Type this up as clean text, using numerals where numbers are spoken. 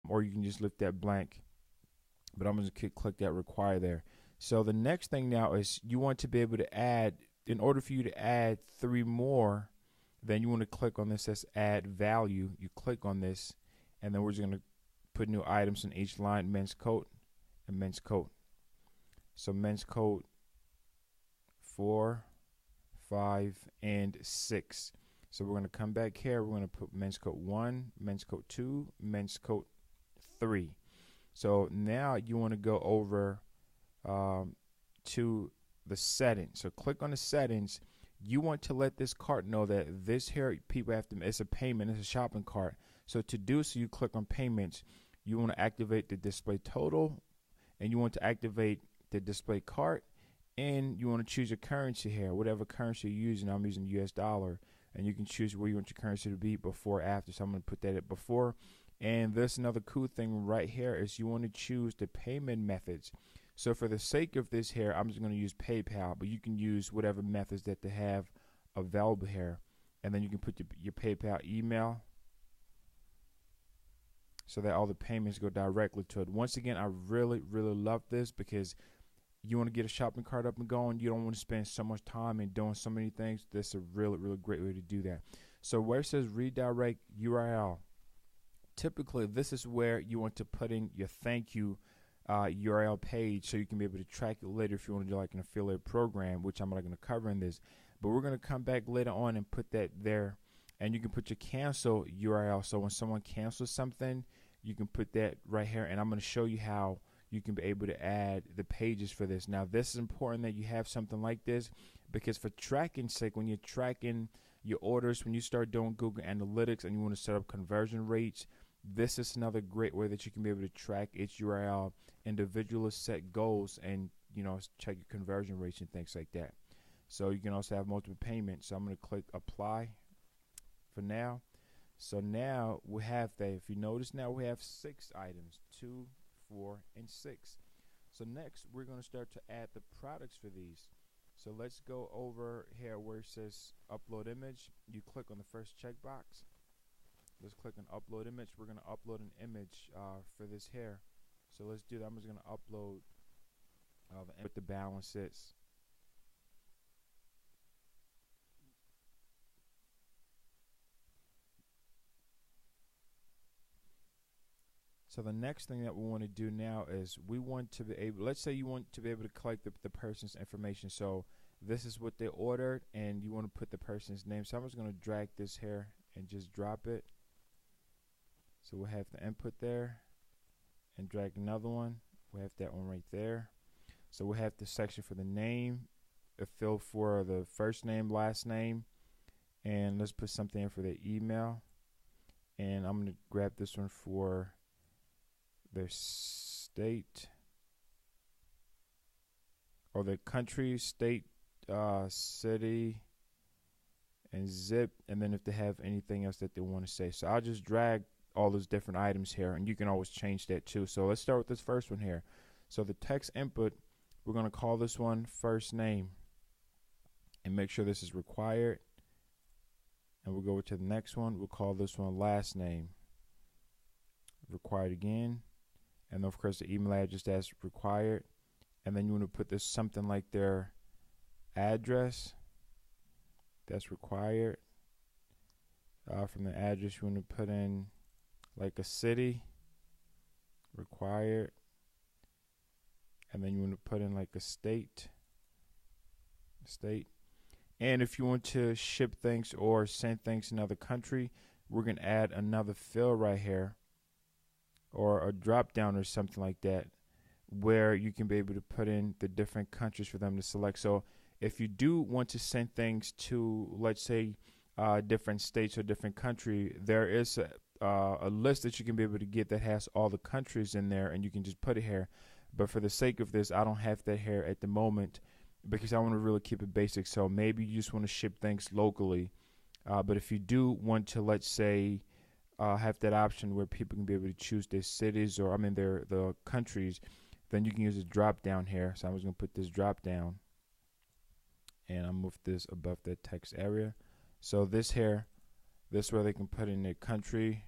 or you can just leave that blank. But I'm going to click that require there. So the next thing now is you want to be able to add, in order for you to add 3 more, then you want to click on this that says add value. You click on this, and then we're just going to put new items in each line, men's coat and men's coat. So men's coat 4, 5, and 6. So we're going to come back here. We're going to put men's coat 1, men's coat 2, men's coat 3. So now you want to go over to the settings. So click on the settings. You want to let this cart know that this here, people have to, it's a payment, it's a shopping cart. So to do so, you click on payments. You want to activate the display total, and you want to activate the display cart, and you want to choose your currency here, whatever currency you're using. I'm using US dollar, and you can choose where you want your currency to be, before, after. So I'm going to put that at before. And there's another cool thing right here is you want to choose the payment methods. So for the sake of this here, I'm just going to use PayPal, but you can use whatever methods that they have available here. And then you can put your PayPal email so that all the payments go directly to it. Once again, I really, really love this because you want to get a shopping cart up and going. You don't want to spend so much time and doing so many things. This is a really, really great way to do that. So where it says redirect URL, typically this is where you want to put in your thank you URL page, so you can be able to track it later if you want to do like an affiliate program, which I'm not going to cover in this. But we're going to come back later on and put that there, and you can put your cancel URL. So when someone cancels something, you can put that right here, and I'm going to show you how you can be able to add the pages for this. Now this is important that you have something like this, because for tracking sake, when you're tracking your orders, when you start doing Google Analytics and you want to set up conversion rates, this is another great way that you can be able to track its URL, individually set goals, and check your conversion rates and things like that. So you can also have multiple payments. So I'm going to click apply for now. So now we have that. If you notice, now we have 6 items, 2, 4, and 6. So next we're going to start to add the products for these. So let's go over here where it says upload image. You click on the first checkbox. Let's click on upload image. We're going to upload an image for this here. So let's do that. I'm just going to upload what the balance is. So the next thing that we want to do now is we want to be able, let's say you want to be able to collect the person's information. So this is what they ordered, and you want to put the person's name. So I'm just going to drag this here and just drop it. So we'll have the input there, and drag another one. We'll have that one right there. So we'll have the section for the name, a field for the first name, last name, and let's put something in for the email. And I'm going to grab this one for their state, or the country, state, city, and zip, and then if they have anything else that they want to say. So I'll just drag all those different items here, and you can always change that too. So let's start with this first one here. So the text input, we're going to call this one first name, and make sure this is required. And we'll go to the next one. We'll call this one last name, required again. And of course the email address, that's required. And then you want to put this something like their address, that's required. From the address, you want to put in like a city, required. And then you want to put in like a state. And if you want to ship things or send things to another country, we're going to add another field right here, or a drop down or something like that, where you can be able to put in the different countries for them to select. So if you do want to send things to, let's say, different states or different country, there is a list that you can be able to get that has all the countries in there, and you can just put it here. But for the sake of this, I don't have that here at the moment, because I want to really keep it basic. So maybe you just want to ship things locally. But if you do want to, let's say, have that option where people can be able to choose their cities, or the countries, then you can use a drop down here. So I'm just going to put this drop down, and I'll move this above the text area. So this here, this is where they can put in their country,